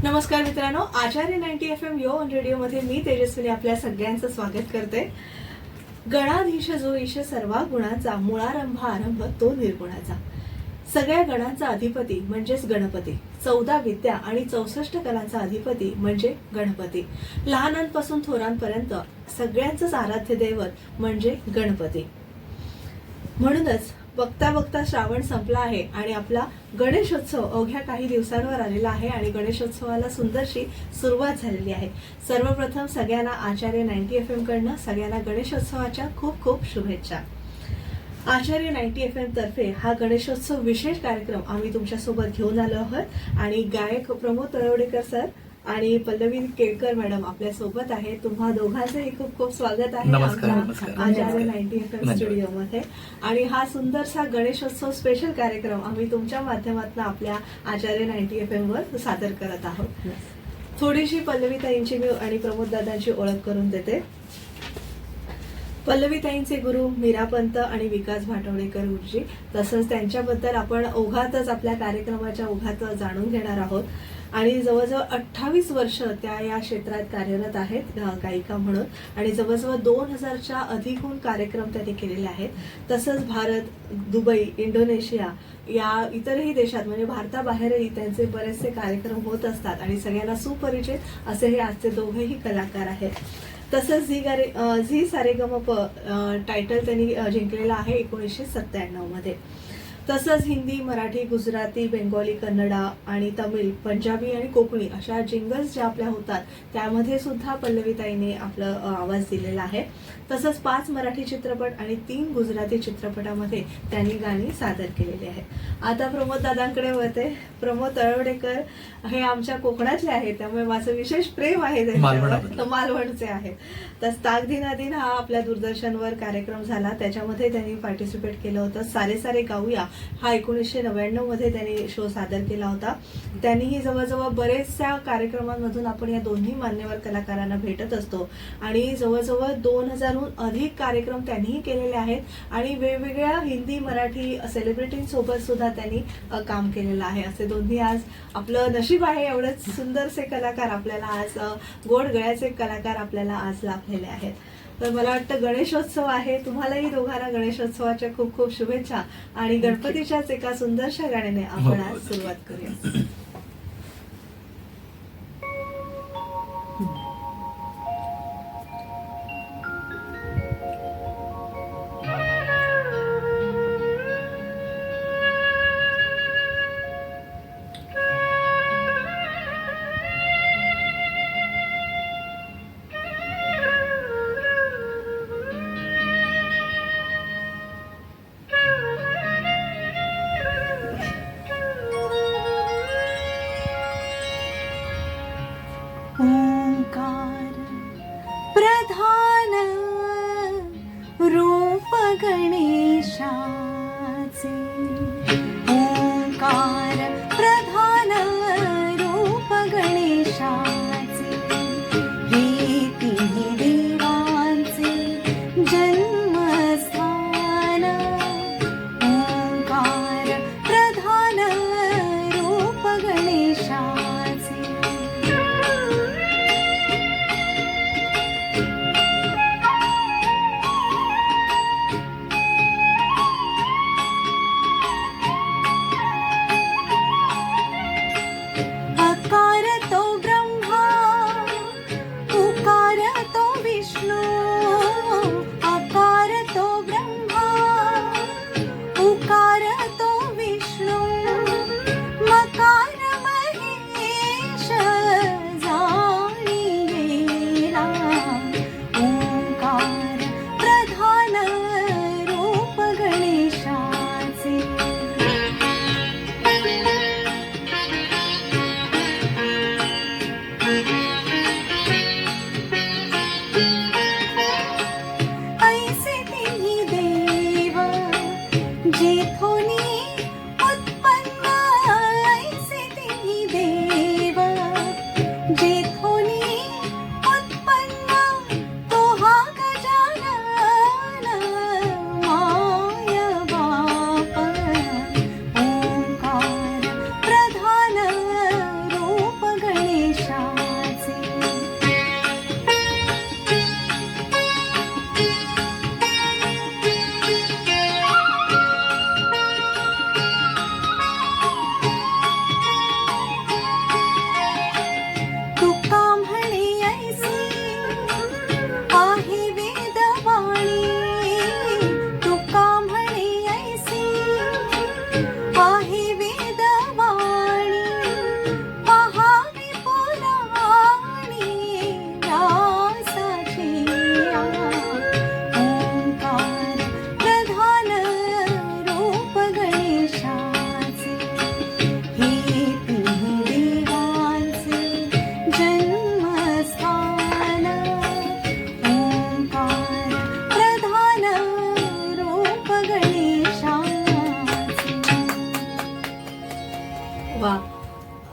नमस्कार मित्रांनो, आचार्य 90 FM yo on radio मध्ये मी तेजस्विनी आपल्या सगळ्यांचं स्वागत करते. गणाधीश जो ईश सर्वा गुणाचा, मूळारंभ आरंभ तो निर्गुणाचा. सगळ्या गणांचा अधिपती म्हणजेच गणपती, 14 विद्या आणि 64 कलांचा अधिपती म्हणजे गणपती. लहानांपासून थोरांपर्यंत सगळ्यांचंच आराध्य दैवत म्हणजे गणपती. म्हणूनच बघता बघता श्रावण संपला आहे आणि आपला गणेशोत्सव अवघ्या काही दिवसांवर आलेला आहे आणि गणेशोत्सवाला सुंदरशी सुरुवात झालेली आहे. सर्वप्रथम सगळ्यांना आचार्य 90 FM कडनं सगळ्यांना गणेशोत्सवाच्या खूप खूप शुभेच्छा. आचार्य 90 FM तर्फे हा गणेशोत्सव विशेष कार्यक्रम आम्ही तुमच्यासोबत घेऊन आलो आहोत आणि गायक प्रमोद तळवडेकर सर आणि पल्लवी केळकर मॅडम आपल्या सोबत आहे. तुम्हा दोघांचंही खूप खूप स्वागत आहे आचार्य 90 FM स्टुडिओ मध्ये. आणि हा सुंदरसा गणेशोत्सव स्पेशल कार्यक्रम आम्ही तुमच्या माध्यमातून आपल्या आचार्य 90 FM वर सादर करत आहोत. थोडीशी पल्लवीताईंची मी आणि प्रमोद दादांची ओळख करून देते. पल्लवीताईंचे गुरु मीरापंत आणि विकास भाटवडेकर गुरुजी, तसंच त्यांच्याबद्दल आपण ओघातच आपल्या कार्यक्रमाच्या ओघात जाणून घेणार आहोत. आणि जवळजवळ 28 वर्ष त्या या क्षेत्रात कार्यरत आहेत गायिका म्हणून आणि जवळजवळ 2000च्या अधिकहून कार्यक्रम त्यांनी केलेले आहेत. तसंच भारत, दुबई, इंडोनेशिया या इतरही देशात म्हणजे भारताबाहेरही त्यांचे बरेचसे कार्यक्रम होत असतात आणि सगळ्यांना सुपरिचित असे हे आजचे दोघेही कलाकार आहेत. तसंच झी सारेगमप टायटल त्यांनी जिंकलेलं आहे 1997 मध्ये. तसंच हिंदी, मराठी, गुजराती, बेंगॉली, कन्नडा आणि तमिळ, पंजाबी आणि कोकणी अशा जिंगल्स ज्या आपल्या होतात त्यामध्ये सुद्धा पल्लवीताईने आपलं आवाज दिलेला आहे. तसंच 5 मराठी चित्रपट आणि 3 गुजराती चित्रपटामध्ये त्यांनी गाणी सादर केलेली आहेत. आता प्रमोद दादांकडे वळते. प्रमोद तळवडेकर हे आमच्या कोकणातले आहेत, त्यामुळे माझं विशेष प्रेम आहे त्यांच्यावर, मालवणचे आहेत. तर ताक दिना दिन हा आपल्या दूरदर्शनवर कार्यक्रम झाला, त्याच्यामध्ये त्यांनी पार्टिसिपेट केलं होतं. सारे सारे गाऊया हा 1999 मध्ये त्यांनी शो सादर केला होता. त्यांनीही जवळजवळ बरेचशा कार्यक्रमांमधून आपण या दोन्ही मान्यवर कलाकारांना भेटत असतो आणि जवळजवळ 2000हून अधिक कार्यक्रम त्यांनीही केलेले आहेत आणि वेगवेगळ्या हिंदी, मराठी सेलिब्रिटींसोबत सुद्धा त्यांनी काम केलेलं आहे. असे दोन्ही आज आपलं नशीब आहे, एवढेच सुंदरसे कलाकार आपल्याला आज, गोड गळ्याचे कलाकार आपल्याला आज लाभलेले आहेत. तर मला वाटतं गणेशोत्सव आहे, तुम्हालाही दोघांना गणेशोत्सवाच्या खूप खूप शुभेच्छा आणि गणपतीच्याच एका सुंदरशा गाण्याने आपण आज सुरुवात करूया.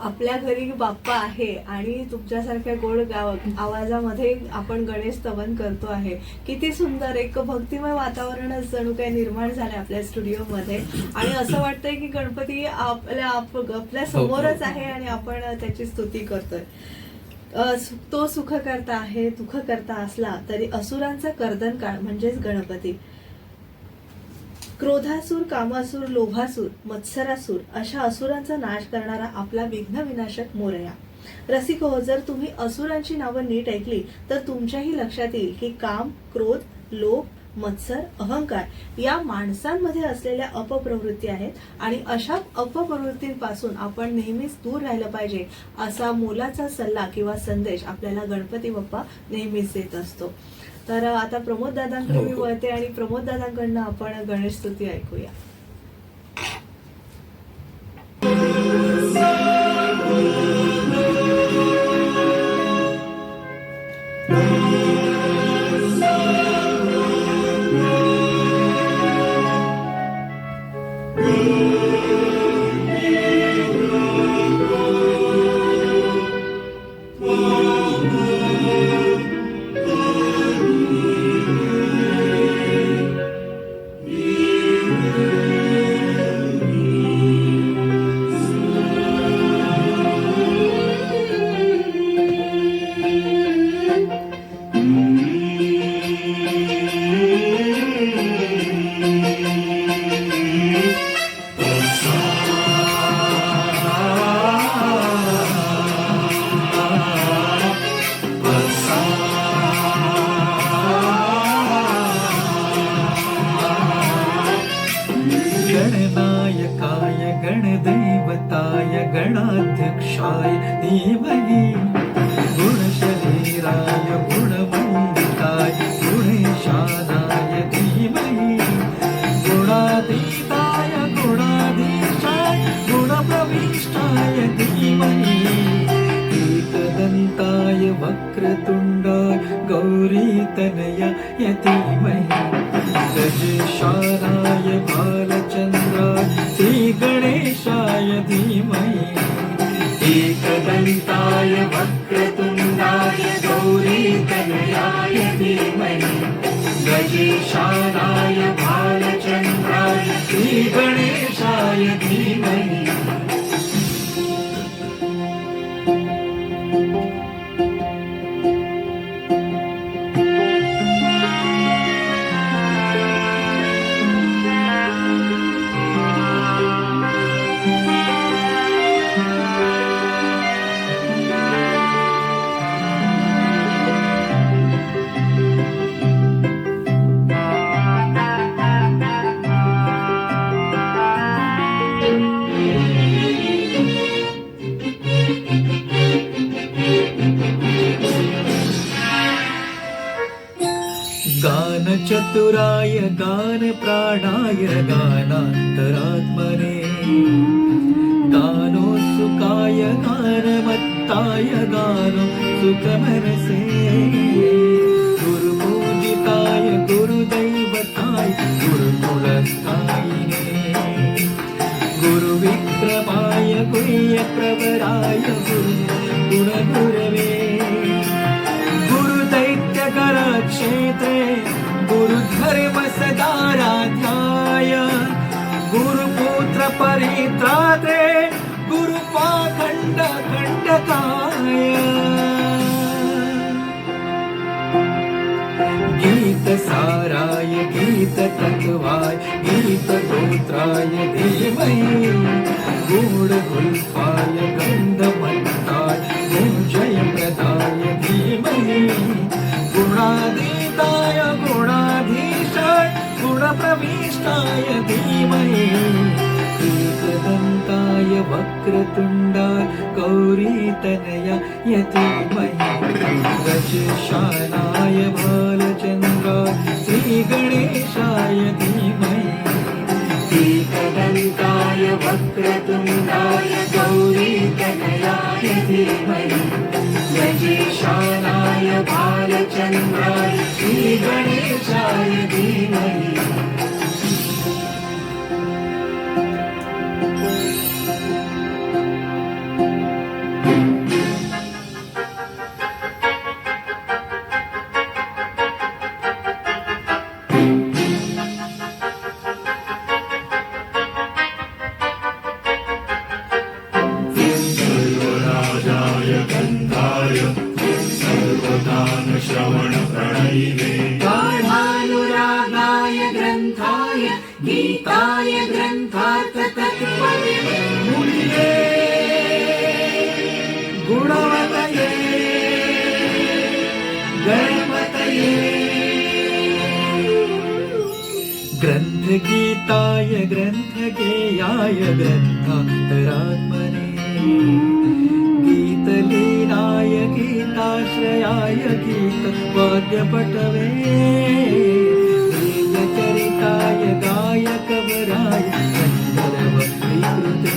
आपल्या घरी बाप्पा आहे आणि तुमच्यासारख्या गोड आवाजामध्ये आपण गणेश स्तवन करतो आहे. किती सुंदर एक भक्तिमय वातावरणच जणू काही निर्माण झालंय आपल्या स्टुडिओमध्ये आणि असं वाटतंय की गणपती आपल्या समोरच आहे आणि आपण त्याची स्तुती करतोय. तो सुख करता आहे, दुःख करता असला तरी असुरांचा कर्दन काळ म्हणजेच गणपती. क्रोधासूर, कामासूर, लोभासूर, मत्सरासूर अशा असुरांचा नाश करणारा आपला विघ्न विनाशक मोरया. रसिक हो, जर तुम्ही असुरांची नावं नीट ऐकली तर तुमच्याही लक्षात येईल की काम, क्रोध, लोभ, मत्सर, अहंकार या माणसांमध्ये असलेल्या अपप्रवृत्ती आहेत आणि अशा अपप्रवृत्तींपासून आपण नेहमीच दूर राहिलं पाहिजे असा मोलाचा सल्ला किंवा संदेश आपल्याला गणपती बाप्पा नेहमीच देत असतो. तर आता प्रमोद दादांकडे मी वळते आणि प्रमोद दादांकडनं आपण गणेश स्तुती ऐकूया. गणनायकाय गणदैवताय गणाध्यक्षाय धीमहि गुणशरीराय गुणवन्दिताय गुणेशानाय धीमहि गुणातीताय गुणाधीशाय गुणप्रविष्टाय धीमहि एकदन्ताय वक्रतुण्डाय गौरीतनयाय धीमहि गजेशानाय भालचन्द्राय श्रीगणेशाय धीमहि एकदन्ताय वक्रतुण्डाय गौरीतनयाय धीमहि गजेशानाय भालचन्द्राय श्रीगणेशाय धीमहि. गानचतुराय गानप्राणाय गानान्तरात्मने गानोत्सुकाय गानमत्ताय गानो सुखमनसे गुरुपूजिताय गुरुदैवताय गुरुकुलस्थायिने गुरुविक्रमाय गुह्यप्रवराय गुरुगुणगुरवे गुरुदैत्यकरक्षेत्रे गुरुधर्मसदाराध्याय गुरुपुत्र परित्रात्रे गुरुपाखण्ड खण्डकाय गीतसाराय गीततत्त्वाय गीतगोत्राय धीमहि गूढगुल्फाय गन्धमत्ताय गुञ्जयप्रदाय धीमहि गुणातीताय गुणाधीशाय गुणप्रविष्टाय धीमहि एकदन्ताय वक्रतुण्डाय गौरीतनयाय धीमहि गजेशानाय भालचन्द्राय श्रीगणेशाय धीमहि एकदन्ताय वक्रतुण्डाय गौरीतनयाय धीमहि गजेशानाय भालचन्द्राय श्रीगणेशाय धीमहि. धीमहि गाढानुरागाय ग्रन्थाय गीताय ग्रन्थार्थतत्त्वविदे मूल्ये गुणवतये गणपतये ग्रन्थगीताय ग्रन्थगेयाय ग्रन्थान्तरात्मने गीतलीनाय गीताश्रयाय गीतवाद्यपटवे गीतचरिताय गायकवराय गन्धर्वस्वीकृते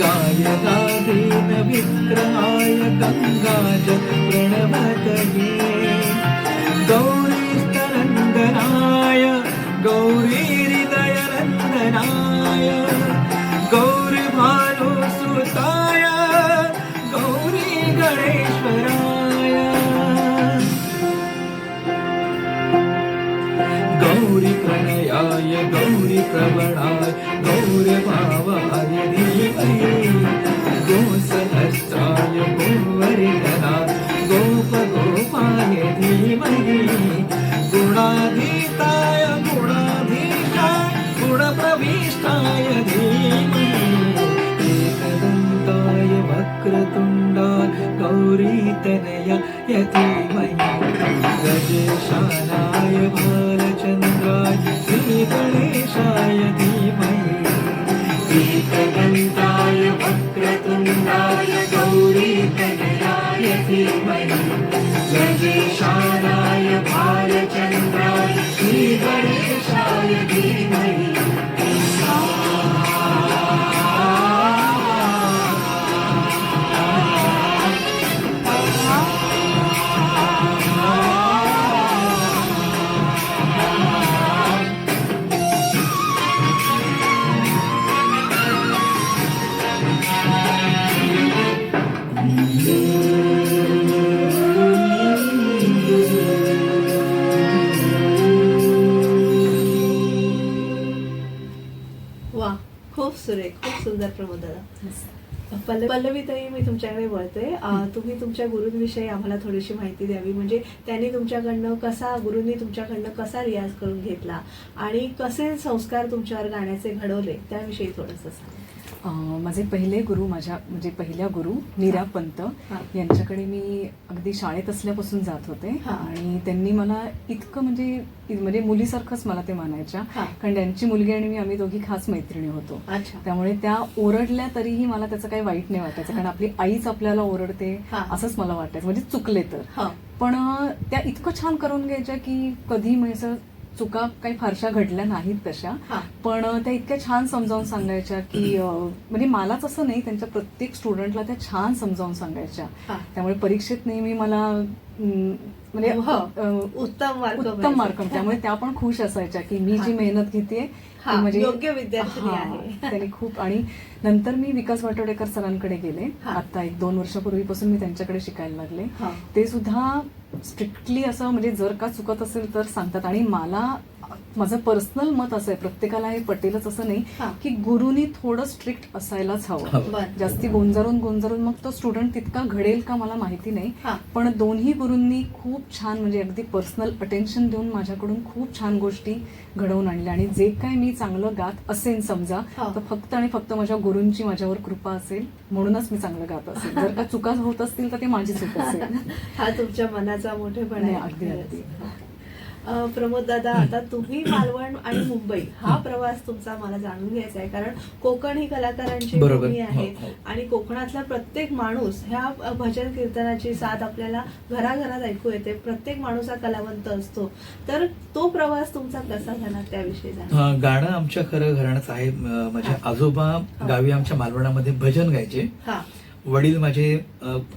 गायकाधीन विग्रहाय गङ्गाज प्रणवतये गौरीस्तरङ्गनाय गौरीहृदयरन्दनाय गौरीभानुसुताय गौरी गणेश्वराय गौरी प्रणयाय गौरी प्रवणाय गौरी भावाय धीमहि गोसहस्राय गोवर्धनाय गोपगोपाय धीमहि गुणाधीताय गुणाधीशाय गुणप्रविष्टाय धीमहि एकदन्ताय वक्रतुण्डाय गौरीतनयाय धीमहि गजेशानाय भालचन्द्राय श्रीगणेशाय धीमहि एकदन्ताय वक्रतुण्डाय गौरीतनयाय धीमहि गजेशानाय भालचन्द्राय श्रीगणेशाय धीमहि वा, खूप सुरेख, खूप सुंदर प्रमोद दादा. पल्लवीताई, मी तुमच्याकडे वळते. तुम्ही तुमच्या गुरूंविषयी आम्हाला थोडीशी माहिती द्यावी. म्हणजे त्यांनी गुरूंनी तुमच्याकडनं कसा रियाज करून घेतला आणि कसे संस्कार तुमच्यावर गाण्याचे घडवले त्याविषयी थोडंसं सांगा. माझे पहिले गुरु, म्हणजे पहिल्या गुरु मीरा पंत यांच्याकडे मी अगदी शाळेत असल्यापासून जात होते आणि त्यांनी मला इतकं म्हणजे मुलीसारखंच मला ते मानायच्या, कारण त्यांची मुलगी आणि आम्ही दोघी खास मैत्रिणी होतो. त्यामुळे त्या ओरडल्या तरीही मला त्याचं काही वाईट नाही वाटायचं, कारण आपली आईच आपल्याला ओरडते असंच मला वाटायचं, म्हणजे चुकले तर. पण त्या इतकं छान करून घ्यायच्या की कधी म्हणजे चुका काही फारशा घडल्या नाहीत तशा, पण त्या इतक्या छान समजावून सांगायच्या की म्हणजे मलाच असं नाही, त्यांच्या प्रत्येक स्टुडंटला त्या छान समजावून सांगायच्या. त्यामुळे परीक्षेत नेहमी मला म्हणजे उत्तम मार्क, त्यामुळे त्या पण खुश असायच्या की मी जी मेहनत घेते म्हणजे योग्य विद्यार्थी आहे. त्यांनी खूप. आणि नंतर मी विकास वाटोडेकर सरांकडे गेले. आता 1-2 वर्षापूर्वीपासून मी त्यांच्याकडे शिकायला लागले. ते सुद्धा स्ट्रिक्टली असं म्हणजे जर का चुकत असेल तर सांगतात. आणि माझं पर्सनल मत असं आहे, प्रत्येकाला हे पटेलच असं नाही, की गुरुनी थोडं स्ट्रिक्ट असायलाच हवं. जास्ती गोंजारून मग तो स्टुडंट तितका घडेल का मला माहिती नाही, पण दोन्ही गुरूंनी खूप छान म्हणजे अगदी पर्सनल अटेन्शन देऊन माझ्याकडून खूप छान गोष्टी घडवून आणल्या. आणि जे काय मी चांगलं गात असेल समजा, तर फक्त आणि फक्त माझ्या गुरूंची माझ्यावर कृपा असेल म्हणूनच मी चांगलं गात असेल. जर का चुका होत असतील तर ते माझी चूक असेल. हा तुमच्या मनाचा मोठेपणा आहे. अगदी. प्रमोद दादा, आता तुम्ही मालवण आणि मुंबई हा प्रवास तुमचा मला जाणून घ्यायचा आहे, कारण कोकण ही कलाकारांची भूमी आहे आणि कोकणातला प्रत्येक माणूस ह्या भजन कीर्तनाची साथ आपल्याला घराघरात ऐकू येते. प्रत्येक माणूस हा कलावंत असतो. तर तो प्रवास तुमचा कसा झाला त्याविषयी जाणून. गाणं आमच्या खरं घराणंच आहे. माझे आजोबा गावी आमच्या मालवणामध्ये भजन गायचे. वडील माझे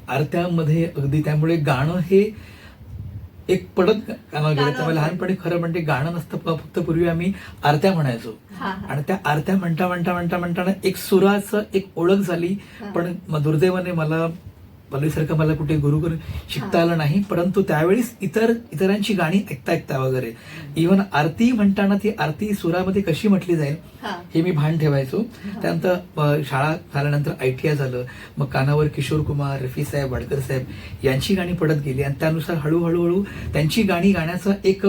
आरत्यामध्ये अगदी, त्यामुळे गाणं हे एक पडत कानावर गेलं. त्यामुळे लहानपणी खरं म्हणजे गाणं नसतं, फक्त पूर्वी आम्ही आरत्या म्हणायचो. आणि त्या आरत्या म्हणता एक सुराचं एक ओळख झाली. पण दुर्दैवाने मला पल्लवीसारखं मला कुठे गुरु करून शिकता आलं नाही. परंतु त्यावेळेस इतरांची गाणी ऐकता वगैरे, इव्हन आरती म्हणताना ती आरती सुरामध्ये कशी म्हटली जाईल हा. हे मी भान ठेवायचो. त्यानंतर शाळा झाल्यानंतर ITI झालं, मग कानावर किशोर कुमार, रफी साहेब, वाडकर साहेब यांची गाणी पडत गेली आणि त्यानुसार हळूहळू त्यांची गाणी गाण्याचा एक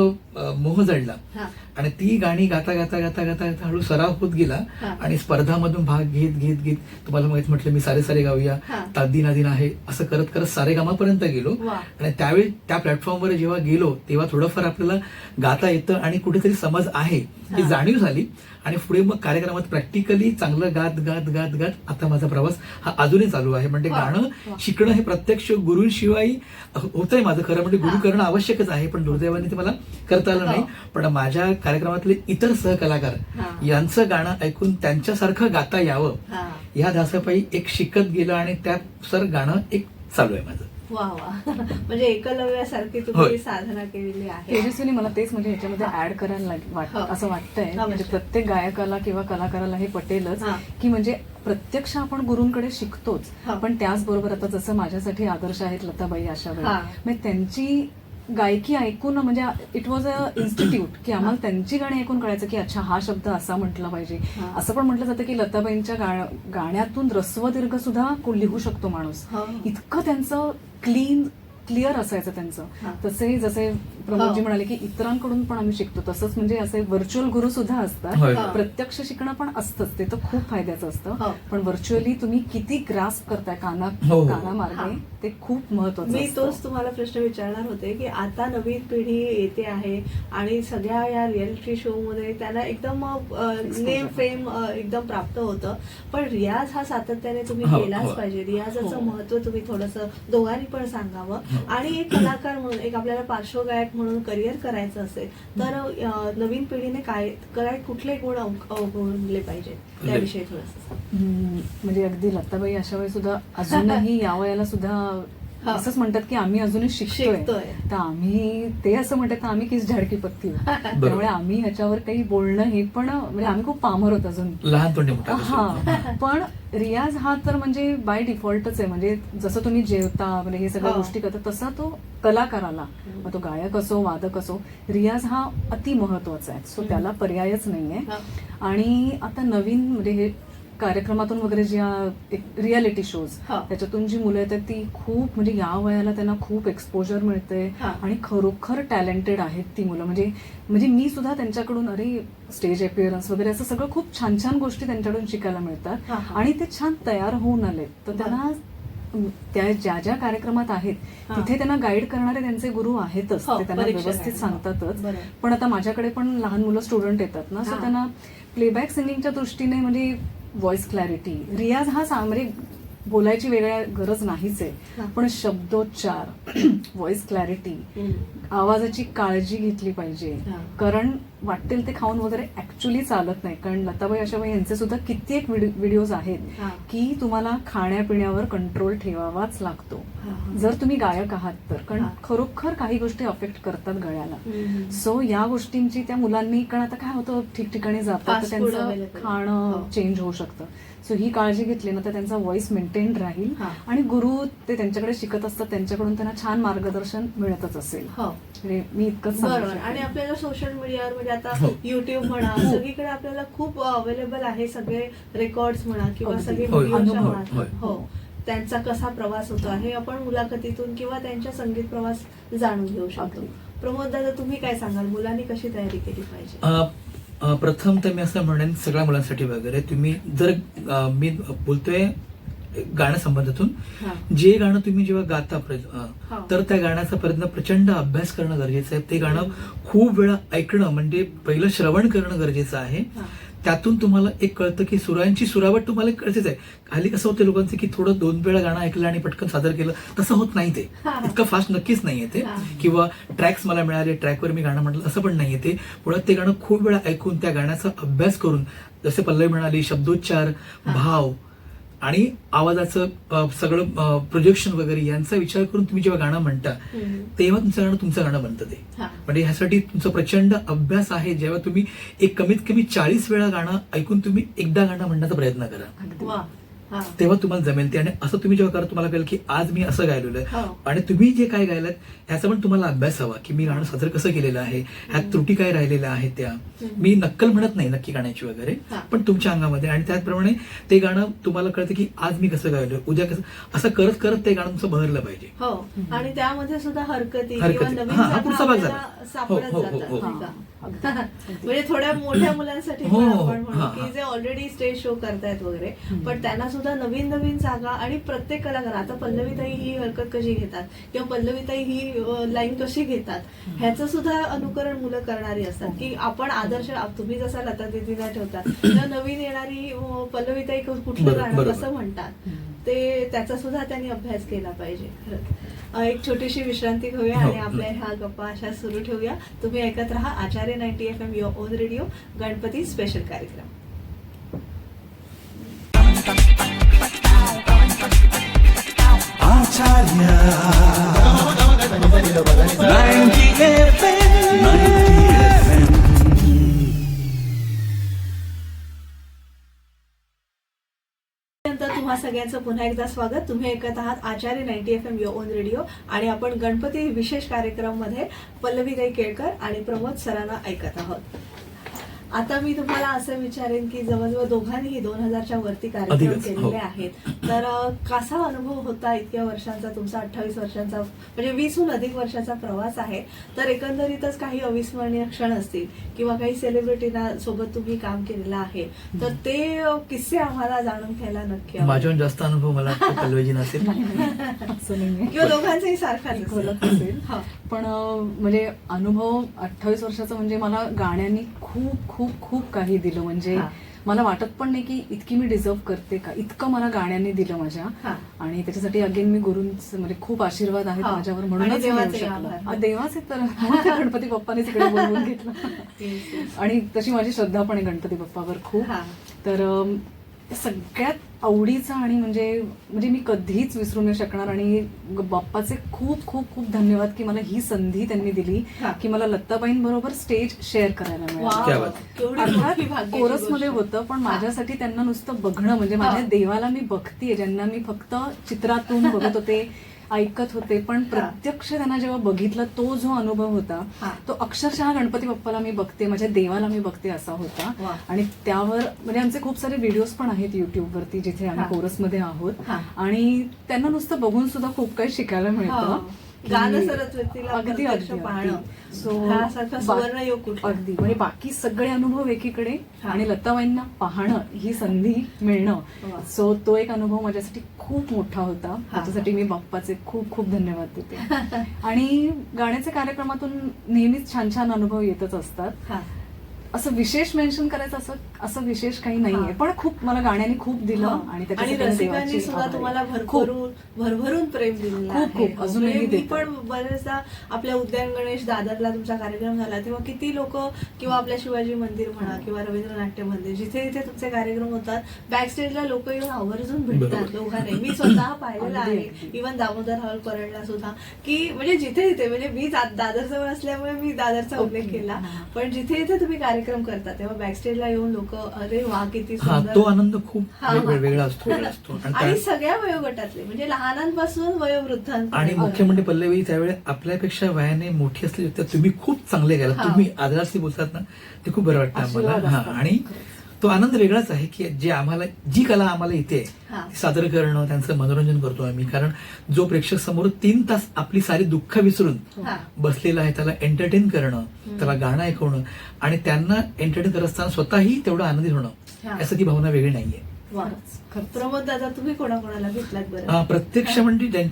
मोह जडला हा. आणि ती गाणी गाता गाता गाता गाता गाता हळू सराव होत गेला हा. आणि स्पर्धामधून भाग घेत घेत घेत तुम्हाला माहित म्हटलं मी सारे सारे गाऊया, हा. ताद्दी नादिन आहे असं करत करत सारेगामापर्यंत गेलो. वा. आणि त्यावेळी त्या प्लॅटफॉर्मवर जेव्हा गेलो तेव्हा थोडंफार आपल्याला गाता येतं आणि कुठेतरी समज आहे ही हा. जाणीव झाली आणि पुढे मग कार्यक्रमात प्रॅक्टिकली चांगलं गात गात गात गात आता माझा प्रवास हा अजूनही चालू आहे. म्हणजे वा. गाणं वा. शिकणं हे प्रत्यक्ष गुरुशिवाय होतंय माझं खरं म्हणजे गुरु हा. करणं आवश्यकच आहे, पण दुर्दैवाने ते मला करता आलं नाही. हो. पण माझ्या कार्यक्रमातले इतर सहकलाकार हा. यांचं गाणं ऐकून त्यांच्यासारखं गाता यावं हा. या ध्यासापायी एक शिकत गेलं आणि त्यात सर गाणं एक चालू आहे माझं. वा वा म्हणजे एकलव्यासारखी तुम्ही होय. साधना केलेली आहे. तेजस्वीने मला तेच म्हणजे ह्याच्यामध्ये हा. ऍड करायला हो. असं वाटतंय. हा, म्हणजे म्हणजे. प्रत्येक गायकाला किंवा कलाकाराला हे पटेलच हा. की म्हणजे प्रत्यक्ष आपण गुरूंकडे शिकतोच, हा. पण त्याचबरोबर आता जसं माझ्यासाठी आदर्श आहेत लताबाई आशाबाई, हा. म्हणजे त्यांची गायकी ऐकून म्हणजे इट वॉज अ इन्स्टिट्यूट की आम्हाला त्यांची गाणी ऐकून कळायचं की अच्छा हा शब्द असा म्हटला पाहिजे. हा. असं पण म्हटलं जातं की लताबाईंच्या गाण्यातून ऱ्हस्व दीर्घ सुद्धा लिहू शकतो माणूस. हो. इतकं त्यांचं क्लिअर असायचं त्यांचं. हा. तसे जसे प्रमोदजी हो. म्हणाले की इतरांकडून पण आम्ही शिकतो, तसंच म्हणजे असे व्हर्च्युअल गुरु सुद्धा होय, असतात. होय. प्रत्यक्ष शिकणं पण असतंच, ते तर खूप फायद्याचं असतं. हो. पण व्हर्च्युअली तुम्ही किती ग्रास्प करताय हो, हो. हा. कानामार्गे ते खूप महत्वाचं मी असतं. तोच तुम्हाला प्रश्न विचारणार होते की आता नवीन पिढी येते आहे आणि सगळ्या या रियालिटी शो मध्ये त्यांना एकदम नेम फेम एकदम प्राप्त होतं, पण रियाज हा सातत्याने तुम्ही हो, केलाच हो. पाहिजे. रियाजाचं हो. महत्व तुम्ही थोडंसं दोघांनी पण सांगावं. आणि एक कलाकार म्हणून, एक आपल्याला पार्श्वगायक म्हणून करिअर करायचं असेल तर नवीन पिढीने काय काय कुठले गुण अवगणले पाहिजे त्याविषयी थोडंसं. म्हणजे अगदी लताबाई आशाबाई सुद्धा अजूनही या वयाला सुद्धा हा. असंच म्हणतात की आम्ही अजूनही शिकतोय. शिकतोय. तर आम्ही ते असं म्हणतात तर आम्ही किस झाडकी पत्ती आहोत. बरोबर. त्यामुळे आम्ही ह्याच्यावर काही बोलणं हे पण म्हणजे आम्ही खूप पामर होत अजून. लहान तोंडी मोठा हा, पण रियाज हा तर म्हणजे बाय डिफॉल्टच आहे. म्हणजे जसं तुम्ही जेवता म्हणजे हे सगळ्या हो. गोष्टी करता तसा तो कलाकाराला, मग तो गायक असो वादक असो, रियाज हा अति महत्वाचा आहे. सो त्याला पर्यायच नाहीये. हा. आणि आता नवीन म्हणजे हे कार्यक्रमातून वगैरे ज्या रियालिटी शोज हा. त्याच्यातून जी मुलं येतात ती खूप म्हणजे या वयाला त्यांना खूप एक्सपोजर मिळते हा. आणि खरोखर टॅलेंटेड आहेत ती मुलं. म्हणजे मी सुद्धा त्यांच्याकडून अरे स्टेज अपिअरन्स वगैरे असं सगळं खूप छान छान गोष्टी त्यांच्याकडून शिकायला मिळतात. हा, हा. आणि ते छान तयार होऊन आलेत. तर त्यांना त्या ज्या ज्या कार्यक्रमात आहेत हा. तिथे त्यांना गाईड करणारे त्यांचे गुरु आहेतच. हो, ते त्यांना परीक्षक व्यवस्थित आहेत. सांगतातच. बरोबर. पण आता माझ्याकडे पण लहान मुलं स्टुडंट येतात ना, हा. सो त्यांना प्लेबॅक सिंगिंगच्या दृष्टीने म्हणजे व्हॉइस क्लॅरिटी, रियाज हा म्हणजे बोलायची वेगळ्या गरज नाहीच हा. आहे, पण शब्दोच्चार, व्हॉइस क्लॅरिटी, आवाजाची काळजी घेतली पाहिजे. हा. कारण वाटेल ते खाऊन वगैरे ऍक्च्युली चालत नाही. कारण लताबाई आशाबाई यांचे सुद्धा कित्येक व्हिडिओज आहेत हा. की तुम्हाला खाण्यापिण्यावर कंट्रोल ठेवावाच लागतो जर तुम्ही गायक आहात तर. कारण हा. खरोखर काही गोष्टी अफेक्ट करतात गळ्याला. हम्म. सो या गोष्टींची त्या मुलांनी, कारण आता काय होतं ठिकठिकाणी जातात तर Fast food त्यांचं available. खाणं हो. चेंज होऊ शकतं. सो ही काळजी घेतली ना तर त्यांचा व्हॉइस मेंटेन राहील. हा. आणि गुरु ते त्यांच्याकडे शिकत असतात, त्यांच्याकडून त्यांना छान मार्गदर्शन मिळतच असेल. हो. म्हणजे मी इतकंच सांगू बरोबर. शकते. आणि आपल्याला सोशल मीडियावर म्हणजे आता हो. युट्यूब म्हणा सगळीकडे आपल्याला खूप अवेलेबल आहे सगळे रेकॉर्ड्स म्हणा किंवा अगदी. सगळे होय. व्हिडिओच्या अनुभव. म्हणा. होय. हो, त्यांचा कसा प्रवास होतो हे आपण मुलाखतीतून किंवा त्यांच्या संगीत प्रवास जाणून घेऊ शकतो. अगदी. प्रमोद दादा, तुम्ही काय सांगाल, मुलांनी कशी तयारी केली पाहिजे? प्रथम तर मी असं म्हणेन सगळ्या मुलांसाठी वगैरे तुम्ही जर मी बोलतोय गाण्या संबंधातून, हा. जे गाणं तुम्ही जेव्हा गाता हा. तर त्या गाण्याचा प्रचंड अभ्यास करणं गरजेचं आहे. ते गाणं खूप वेळा ऐकणं म्हणजे पहिलं श्रवण करणं गरजेचं आहे. हा. त्यातून तुम्हाला एक कळतं की सुरांची सुरावट तुम्हाला कळतेच आहे. हल्ली कसं होतं लोकांचं की थोडं 2 वेळा गाणं ऐकलं आणि पटकन सादर केलं, तसं होत नाही. ते हा. इतकं फास्ट नक्कीच नाहीये ते. हा. किंवा ट्रॅक्स मला मिळाले, ट्रॅकवर मी गाणं म्हटलं असं पण नाहीये ते. मुळात ते गाणं खूप वेळा ऐकून त्या गाण्याचा अभ्यास करून, जसे पल्लवी म्हणाली, शब्दोच्चार, भाव आणि आवाजाचं सगळं प्रोजेक्शन वगैरे यांचा विचार करून तुम्ही जेव्हा गाणं म्हणता हम्म. तेव्हा तुमचं गाणं बनतं ते. हा. म्हणजे ह्यासाठी तुमचा प्रचंड अभ्यास आहे. जेव्हा तुम्ही एक कमीत कमी 40 वेळा गाणं ऐकून तुम्ही एकदा गाणं म्हणण्याचा प्रयत्न करा. अगदी. वा. हा. तेव्हा तुम्हाला जमेल ते. आणि असं तुम्ही जेव्हा करा तुम्हाला कळेल की आज मी असं गायलेलं आहे हो. आणि तुम्ही जे काय गायलात ह्याचा पण तुम्हाला अभ्यास हवा की मी गाणं सादर कसं केलेलं आहे, ह्यात त्रुटी काय राहिलेल्या आहेत त्या. मी नक्कल म्हणत नाही नक्की गाण्याची वगैरे, हा. पण तुमच्या अंगामध्ये. आणि त्याचप्रमाणे ते गाणं तुम्हाला कळतं की आज मी कसं गायलोय, उद्या कसं, असं करत करत ते गाणं तुमचं बहरलं पाहिजे. हो. आणि त्यामध्ये सुद्धा हरकती किंवा हरकती. नवीन हा, हा जागा पुढचा भाग आपल्याला झाला. सापडत हो, हो, हो, जातात, हो. नाही का? म्हणजे थोड्या मोठ्या मुलांसाठी हो, पण हो, आपण म्हणू हा, की हा. जे ऑलरेडी स्टेज शो करतायत वगैरे, पण त्यांना सुद्धा नवीन नवीन जागा. आणि प्रत्येक कलाकार, आता पल्लवीताई ही हरकत कशी घेतात किंवा पल्लवीताई ही लाईन कशी घेतात, ह्याचं सुद्धा अनुकरण मुलं करणारी असतात. की आपण आदर्श, तुम्ही जसा लता दीदीला ठेवतात किंवा नवीन येणारी पल्लवीताई कुठलं गाणं बरोबर. कसं म्हणतात, ते त्याचा सुद्धा त्यांनी अभ्यास केला पाहिजे. खरंच एक छोटीशी विश्रांती घेऊया हो. आणि आपल्या ह्या गप्पा अशा सुरू ठेवूया. तुम्ही ऐकत राहा आचार्य 90 FM your on radio, Ganpati special कार्यक्रम. नंतर तुम्हा सगळ्यांचं पुन्हा एकदा स्वागत. तुम्ही ऐकत आहात आचार्य 90 FM युअर ओन रेडिओ आणि आपण गणपती विशेष कार्यक्रम मध्ये पल्लवीताई केळकर आणि प्रमोद सरांना ऐकत आहोत. आता मी तुम्हाला असं विचारेन की जवळजवळ दोघांनीही 2000च्या वरती कार्यक्रम अधिकच, केलेले हो. आहेत, तर कसा अनुभव होता इतक्या वर्षांचा तुमचा? 28 वर्षांचा म्हणजे 20हून अधिक वर्षाचा प्रवास आहे, तर एकंदरीतच काही अविस्मरणीय क्षण असतील किंवा काही सेलिब्रिटीना सोबत तुम्ही काम केलेलं आहे, तर ते किस्से आम्हाला जाणून घ्यायला नक्की आवडेल. माझ्याहून जास्त अनुभव मला वाटतं पल्लवीजी नसेल. असं नाही किंवा दोघांचाही सारखाच फरक असेल. हा. पण म्हणजे अनुभव 28 वर्षाचा म्हणजे मला गाण्यांनी खूप खूप खूप काही दिलं. म्हणजे हा. मला वाटत पण नाही की इतकी मी डिझर्व करते का, इतकं मला गाण्यांनी दिलं माझ्या. हा. आणि त्याच्यासाठी अगेन मी गुरूंचे म्हणजे खूप आशीर्वाद आहेत हा. माझ्यावर, आणि म्हणूनच मी देवाचे येऊ आभार. शकलो. देवाचे तर मोठ्या गणपती बाप्पाने तिकडे बोलवून घेतलं. आणि तशी माझी श्रद्धा पण आहे गणपती बाप्पावर खूप. हा. तर सगळ्यात आवडीचा आणि म्हणजे मी कधीच विसरू नाही शकणार. आणि बाप्पाचे खूप खूप खूप धन्यवाद की मला ही संधी त्यांनी दिली हा. की मला लत्ताबाईंबरोबर स्टेज शेअर करायला वा, क्या मिळालं. बात. केवढी अर्थात मोठी भाग्याची कोरस मध्ये गोष्ट. होतं, पण हा. माझ्यासाठी त्यांना नुसतं बघणं म्हणजे माझ्या हा. देवाला मी बघतीये, ज्यांना मी फक्त चित्रातून बघत होते, ऐकत होते, पण प्रत्यक्ष त्यांना जेव्हा बघितलं तो जो अनुभव होता हा. तो अक्षरशः गणपती बाप्पाला मी बघते, माझ्या देवाला मी बघते असा होता. वा. आणि त्यावर म्हणजे आमचे खूप सारे व्हिडिओज पण आहेत युट्यूबवरती जिथे आम्ही हा. कोरसमध्ये आहोत. हा. आणि त्यांना नुसतं बघून सुद्धा खूप काही शिकायला मिळतं. गाणं सरस्वतीला अगदी प्रत्यक्ष अगदी पाहणं, सो हा सारखा सुवर्ण योग कुठला. अगदी म्हणजे बाकी सगळे अनुभव एकीकडे हा. आणि लताबाईंना पाहणं ही संधी मिळणं, वा. सो तो एक अनुभव माझ्यासाठी खूप मोठा होता. हा. त्याच्यासाठी मी बाप्पाचे खूप खूप धन्यवाद देते. आणि गाण्याच्या कार्यक्रमातून नेहमीच छान छान अनुभव येतच असतात. हा. असं विशेष मेन्शन करायचं असं विशेष काही नाहीये, पण खूप मला गाण्याने खूप दिलं. आणि आणि त्याच्यासाठी रसिकांनी देवाची सुद्धा आभार तुम्हाला आहे. खूप भरभरून प्रेम दिलेलं खूप, आहे. खूप. अजूनही म्हणजे मी देतात. पण बरेचदा आपल्या उद्यान गणेश दादरला तुमचा कार्यक्रम झाला तेव्हा किती लोक किंवा आपल्या शिवाजी मंदिर म्हणा किंवा रवींद्र नाट्य मंदिर जिथे जिथे तुमचे कार्यक्रम होतात, बॅक स्टेजला लोक येऊन आवर्जून भेटतात बरोबर. दोघांनी. मी स्वतः पाहिलेलं अगदी, आहे, अगदी. इव्हन दामोदर हॉल परळला सुद्धा, की म्हणजे जिथे जिथे म्हणजे मी दादरजवळ असल्यामुळे मी दादरचा उल्लेख ओके. केला, हा. पण जिथे जिथे तुम्ही कार्यक्रम करता तेव्हा बॅकस्टेजला येऊन लोक अरे वा किती हा, सुंदर. तो आनंद खूप हा. वेगळा असतो, वेगळा असतो. आणि आणि त्या- सगळ्या वयोगटातले म्हणजे लहानांपासून वयोवृद्धांपर्यंत. आणि मुख्य म्हणजे पल्लवी त्यावेळी आपल्यापेक्षा वयाने मोठी असली होती, तुम्ही खूप चांगले गेला. हा. तुम्ही आदरार्थी बोलतात ना, ते खूप बरं वाटतं आशीर्वाद आम्हाला. हा, असतात. आणि तो आनंद वेगळाच आहे की जी कला आम्हाला इथे हा. सादर करणं, त्यांचं मनोरंजन करतो आम्ही. कारण जो प्रेक्षक समोर 3 तास आपली सारी दुःख विसरून हा. बसलेला आहे, त्याला एंटरटेन करणं, त्याला गाणं ऐकवणं आणि त्यांना एंटरटेन करत असताना स्वतःही तेवढं आनंदी होणं, हा. यासाठी भावना वेगळी नाहीये. वा. प्रमोद दादा, तुम्ही कोणाकोणाला भेटलात बरं? प्रत्यक्ष म्हणजे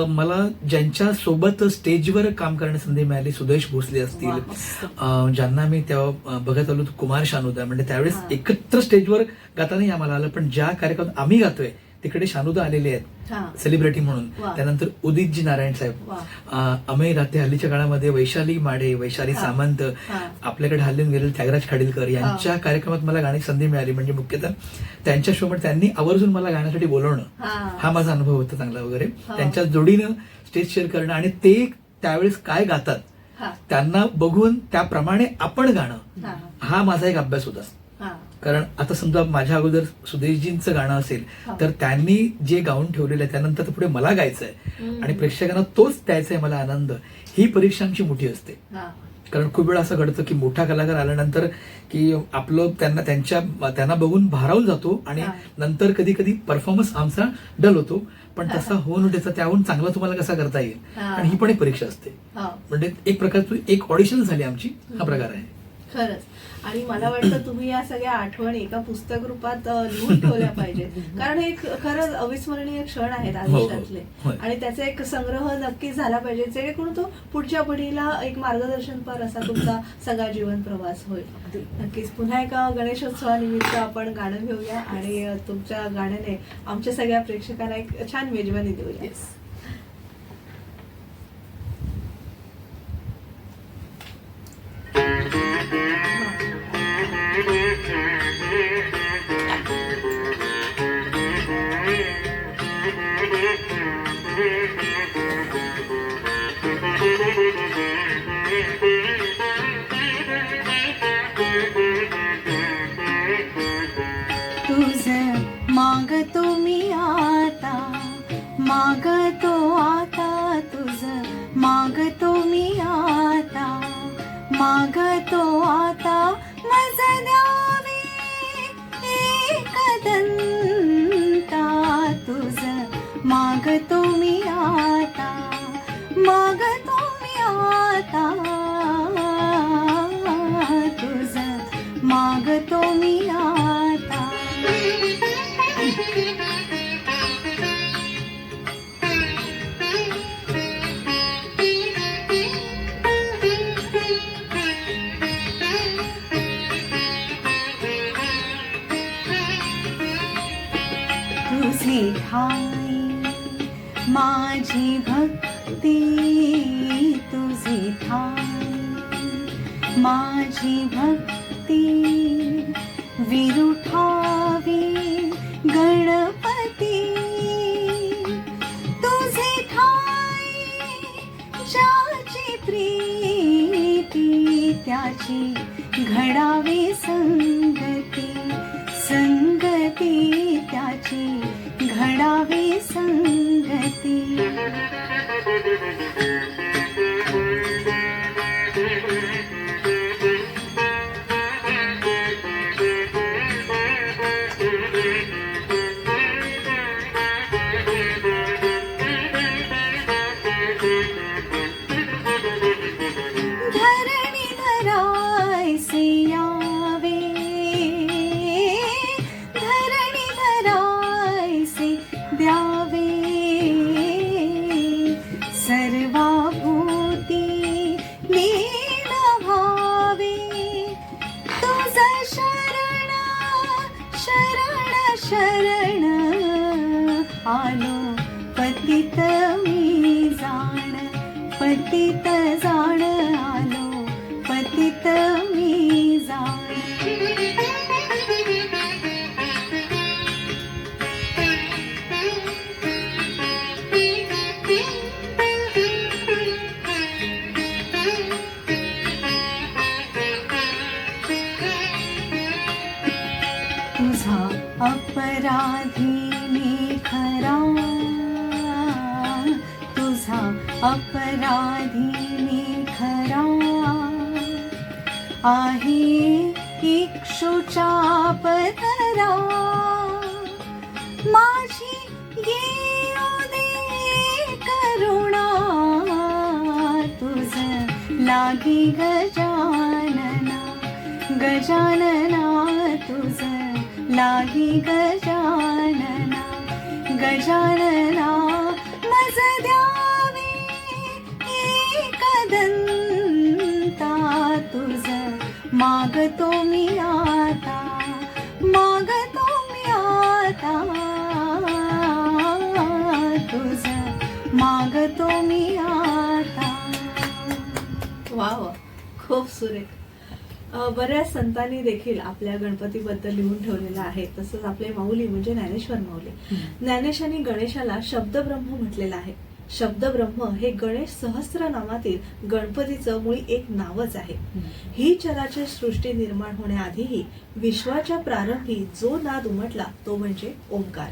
मला ज्यांच्या सोबत स्टेजवर काम करण्याची संधी मिळाली, सुदेश भोसले असतील, वा. ज्यांना मी तेव्हा बघत आलो, कुमार शानुदा, म्हणजे त्यावेळेस हा. एकत्र स्टेजवर गाता नाही आम्हाला आलं, पण ज्या कार्यक्रमात आम्ही गातोय तिकडे शानुदा आलेले आहेत हा. सेलिब्रिटी म्हणून. वा. त्यानंतर उदितजी नारायण साहेब, वा. अमेय राहते हल्लीच्या काळामध्ये, वैशाली माडे, वैशाली हा. सामंत, हा. आपल्याकडे हल्लीन गेलेले त्यागराज खाडीलकर यांच्या कार्यक्रमात मला गाण्याची संधी मिळाली. म्हणजे मुख्यतः त्यांच्या शो मध्ये त्यांनी आवर्जून मला गाण्यासाठी बोलवणं, हा माझा अनुभव होता चांगला वगैरे. हा. त्यांच्या जोडीनं स्टेज शेअर करणं आणि ते त्यावेळेस काय गातात हा. त्यांना बघून त्याप्रमाणे आपण गाणं, हा. हा माझा एक अभ्यास होता. हा. कारण आता समजा माझ्या अगोदर सुदेशजींचं गाणं असेल हा. तर त्यांनी जे गाऊन ठेवलेलं आहे त्यानंतर पुढे मला गायचं आहे आणि प्रेक्षकांना तोच द्यायचा आहे मला आनंद. ही परीक्षा आमची मोठी असते. हा. कारण खूप वेळा असं घडतं की मोठा कलाकार आल्यानंतर की आपलं त्यांना बघून भारावून जातो आणि हा. नंतर कधी कधी परफॉर्मन्स आमचा डल होतो. पण तसा होऊन त्याचा त्याहून चांगला तुम्हाला कसा करता येईल. हा. आणि ही पण एक परीक्षा असते. हा. म्हणजे एक प्रकारची एक ऑडिशन झाली आमची, हा प्रकार आहे. खरंच. आणि मला वाटतं तुम्ही या सगळ्या आठवणी एका पुस्तक रूपात लिहून ठेवल्या पाहिजेत, कारण हे खरंच अविस्मरणीय क्षण आहेत आयुष्यातले. होय. आणि त्याचा एक संग्रह नक्कीच झाला पाहिजे, जेणेकरून तो पुढच्या पिढीला एक मार्गदर्शनपर असा तुमचा सगळा जीवन प्रवास होईल. नक्कीच पुन्हा एका गणेशोत्सवानिमित्त आपण गाणं घेऊया आणि तुमच्या गाण्याने आमच्या सगळ्या प्रेक्षकांना एक छान मेजवानी देऊया. तुझं मागतो मी आता, मागतो आता, तुझं मागतो मी आता, मागतो आता, मज द्यावे एकदंता. तुझं मागतो मी आता, मागतो मी आता, तुझं मागतो मी आता. तुझे ठाई माझी भक्ती, तुझे ठाई माझी भक्ती, विरुठावी गणपती. तुझे ठाई ज्याची प्रीती, त्याची घडावी संगती, संगती त्याची घडावी संगती. धरणी धरायसे यावे, धरणी धरायसे द्यावे, सर्वाभूती लीन भावे. तुझं शरण शरण शरण आलो, पतित मी जाण, पतित जाण आलो, पतित मी जाण. तुझा अपराधी मी खरा, तुझा अपराधी मी खरा, आहे इक्षुचा पदरा. माझी येऊ दे करुणा, तुझ लागी गजानना, गजानना तुझ लागी गजानना, गजानना. मज द्यावे एकदंता. तुझ मागतो मी आता, मागतो मी आता, तुझ मागतो मी आता. वा वा, खूप सुरेख. बऱ्याच संतांनी देखील आपल्या गणपतीबद्दल लिहून ठेवलेलं आहे. तसंच आपले माऊली म्हणजे ज्ञानेश्वर माऊली, ज्ञानेशांनी गणेशाला शब्दब्रह्म म्हटलेला आहे. शब्दब्रह्म हे गणेश सहस्त्रनामातील गणपतीचं मुळी एक नावच आहे. ही चराचर सृष्टी निर्माण होण्याआधीही विश्वाच्या प्रारंभी जो नाद उमटला तो म्हणजे ओंकार.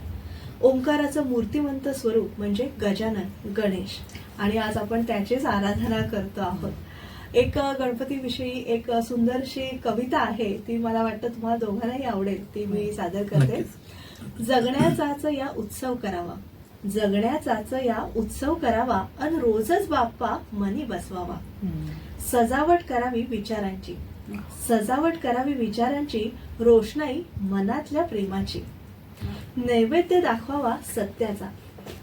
ओंकाराचं मूर्तिमंत स्वरूप म्हणजे गजानन गणेश, आणि आज आपण त्याचीच आराधना करतो आहोत. एक गणपतीविषयी एक सुंदरशी कविता आहे, ती मला वाटतं तुम्हाला दोघांनाही आवडेल, ती मी सादर करते. जगण्याचाच या उत्सव करावा, जगण्याचाच या उत्सव करावा, अन रोजच बाप्पा मनी बसवावा. सजावट करावी विचारांची, सजावट करावी विचारांची, रोषणाई मनातल्या प्रेमाची. नैवेद्य दाखवावा सत्याचा,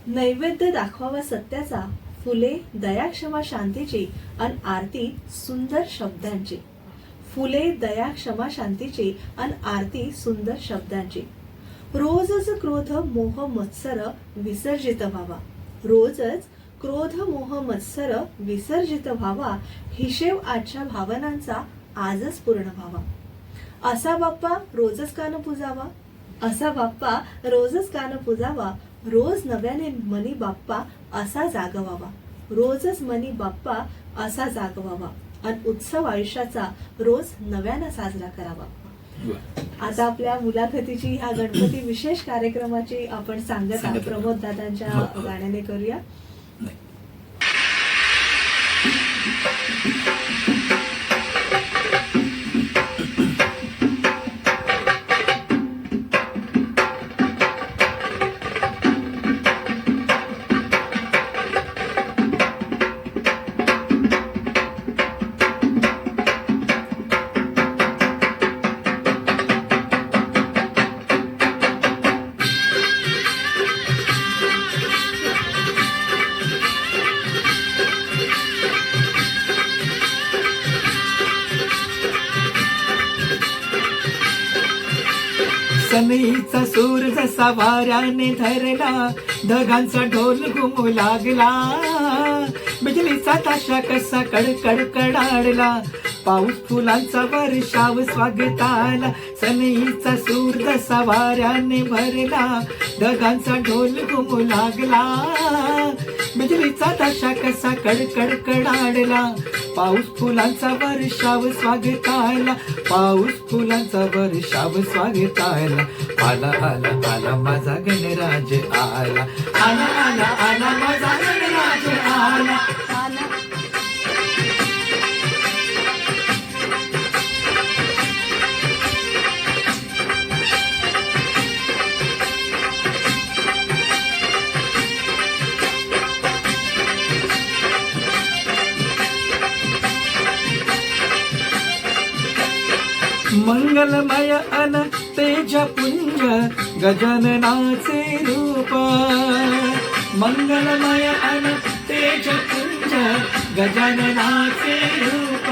नैवेद्य दाखवावा सत्याचा, फुले दया क्षमा शांतीची, अन आरती सुंदर शब्दांची. फुले दया क्षमा शांतीची, अन आरती सुंदर शब्दांची. रोजच क्रोध मोह मत्सर विसर्जित व्हावा, रोजच क्रोध मोह मत्सर विसर्जित व्हावा. हिशेब आजच्या भावनांचा आजच पूर्ण व्हावा. असा बाप्पा रोजच कान पुजावा, असा बाप्पा रोजच कान पुजावा. रोज नव्याने मनी बाप्पा असा जागवावा, रोजच मनी बाप्पा असा जागवावा. आणि उत्सव आयुष्याचा रोज नव्यानं साजरा करावा. आता आपल्या मुलाखतीची ह्या गणपती विशेष कार्यक्रमाची आपण सांगता प्रमोद दादांच्या गाण्याने करूया. सनईचा सूर जसा वाऱ्याने धरला, ढगांचा ढोल घुमू लागला, बिजलीचा ताशा कसा कडकड कडाडला, पाऊस फुलांचा वर्षाव स्वागताला. सनईचा सूर जसा वाऱ्याने भरला, ढगांचा ढोल घुमू लागला, बिजलीचा ताशा कसा कडकड कडाडला, पाऊस फुलांचा वर्षाव स्वागताला, पाऊस फुलांचा वर्षाव स्वागताला. आला आला आला माझा गणराज आला, आला आला आला माझा गणराज आला. मंगलमय अन तेजपुंज गजाननाचे रूप, मंगलमय अन तेजपुंज गजाननाचे रूप,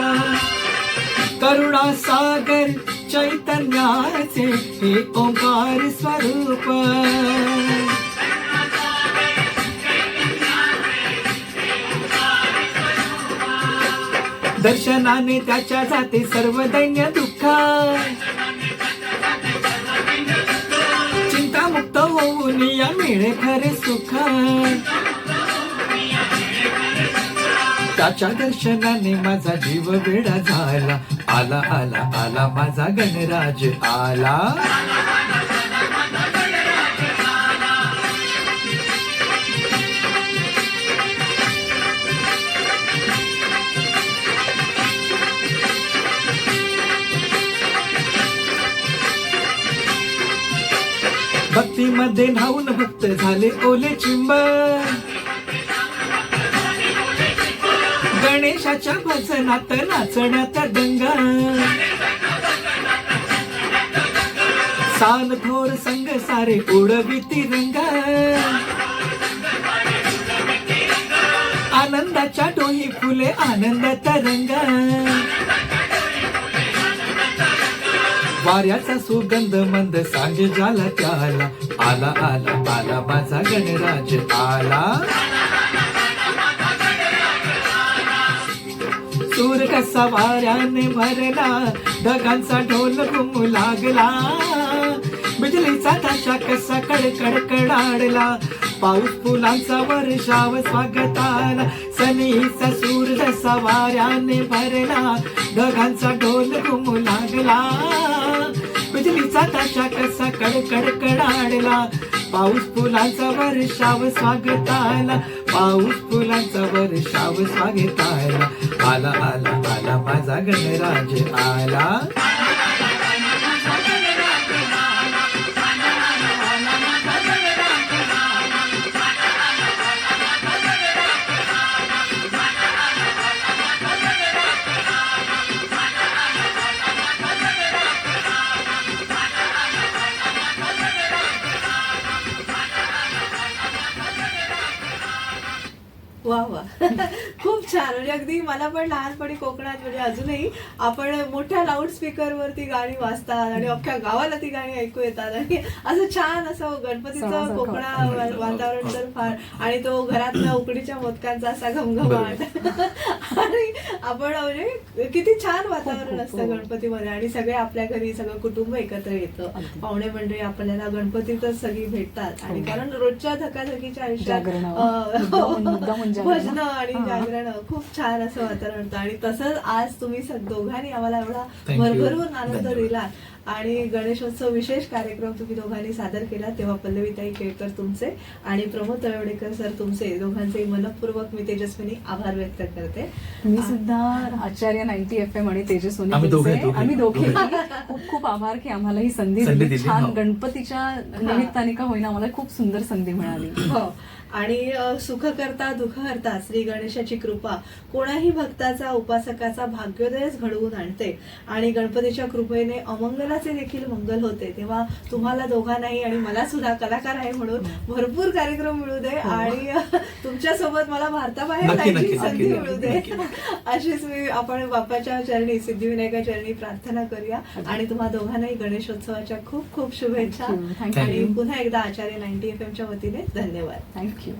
करुणा सागर चैतन्याचे हे ओंकार स्वरूप. दर्शनाने त्याच्या जाते सर्व दैन्य दुःख, चिंतामुक्त होऊन या मिळे खरे सुख. त्याच्या दर्शनाने माझा जीव वेडा झाला, आला आला आला माझा गणराज आला. भक्तीमध्ये न्हाऊन भक्त झाले ओले चिंब, गणेशाच्या भजनात नाचण्यात दंगा. सान थोर संग सारे उडविती रंगा, आनंदाच्या डोही फुले आनंद तरंगा. वाऱ्याचा सुगंध मंद सांगे जाला त्याला, आला आला आला माझा गणराज आला. सूर कसा वाऱ्याने भरला, ढगांचा ढोल घुमू लागला, बिजलीचा ताशा कसा कडकड कडाडला, पाऊस फुलांचा वर्षाव स्वागताला सनीचा सूर जसा वाऱ्याने भरला ढगांचा ढोल घुमू लागला बिजलीचा ताशा कसा कडकड कडाडला पाऊस फुलांचा वर्षाव स्वागताला पाऊस फुलांचा वर्षाव स्वागताला आला आला आला माझा गणराज आला वा वा खूप छान. म्हणजे अगदी मला पण लहानपणी कोकणात म्हणजे अजूनही आपण मोठ्या लाऊड स्पीकर वरती गाणी वाजतात आणि अख्ख्या गावाला ती गाणी ऐकू येतात आणि असं छान असं गणपतीचं सणासारखं कोकणा वातावरण तर फार आणि तो घरातल्या उकडीच्या मोदकांचा असा घमघमाट आणि आपण म्हणजे किती छान वातावरण असतं गणपतीमध्ये आणि सगळे आपल्या घरी सगळं कुटुंब एकत्र येतं. अगदी. पाहुणे मंडळी आपल्याला गणपतीतच सगळी भेटतात आणि कारण रोजच्या धकाधकीच्या आयुष्यात मुद्दामून भजन आणि जागरण खूप छान असं वातावरण होतं आणि तसंच आज तुम्ही दोघांनी आम्हाला एवढा Thank you. भरभरून आनंद धन्यवाद. दिला आणि गणेशोत्सव विशेष कार्यक्रम तुम्ही दोघांनी सादर केला तेव्हा पल्लवीताई केळकर तुमचे आणि प्रमोद तळवडेकर सर तुमचे दोघांचे मनपूर्वक मी तेजस्विनी आभार व्यक्त करते. मी सुद्धा आचार्य 90 FM आणि तेजस्विनी आम्ही तुमचे- दोघे- आम्ही दोघे दोघे. खूप खूप आभार की आम्हाला ही संधी संधी दिली. दिली, छान हो. गणपतीच्या निमित्ताने का होईना आम्हाला खूप सुंदर संधी मिळाली. हो आणि सुख करता दुःख हरता श्री गणेशाची कृपा कोणाही भक्ताचा उपासकाचा भाग्योदयच घडवून आणते आणि गणपतीच्या कृपेने अमंगलाचे देखील मंगल होते. तेव्हा तुम्हाला दोघांनाही आणि मला सुद्धा कलाकार आहे म्हणून भरपूर कार्यक्रम मिळू दे आणि तुमच्या सोबत मला भारताबाहेर नक्की, जायची नक्की, संधी नक्की, मिळू दे नक्की. अशीच मी आपण बाप्पाच्या चरणी सिद्धिविनायका चरणी प्रार्थना करूया आणि तुम्हा दोघांनाही गणेशोत्सवाच्या खूप खूप शुभेच्छा Thank you. Thank आणि you. पुन्हा एकदा आचार्य 90 FM च्या वतीने धन्यवाद. थँक्यू.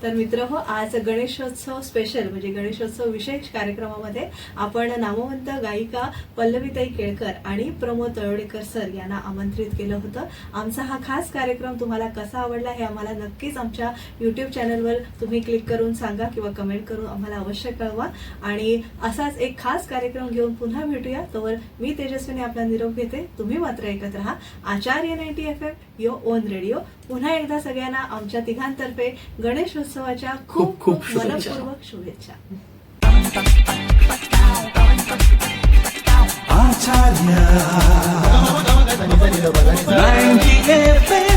तर मित्र हो आज गणेशोत्सव स्पेशल म्हणजे गणेशोत्सव विशेष कार्यक्रमामध्ये आपण नामवंत गायिका पल्लवीताई केळकर आणि प्रमोद तळवडेकर सर यांना आमंत्रित केलं होतं. आमचा हा खास कार्यक्रम तुम्हाला कसा आवडला हे आम्हाला नक्कीच आमच्या युट्यूब चॅनलवर तुम्ही क्लिक करून सांगा किंवा कमेंट करून आम्हाला अवश्य कळवा आणि असाच एक खास कार्यक्रम घेऊन पुन्हा भेटूया. तोवर मी तेजस्विनी आपला निरोप घेते. तुम्ही मात्र ऐकत राहा आचार्य 90 FM यो ओन रेडिओ. पुन्हा एकदा सगळ्यांना आमच्या तिघांतर्फे गणेशोत्सवाच्या खूप खूप खूप शुभेच्छा. मनपूर्वक शुभेच्छा. आचार्य 90 FM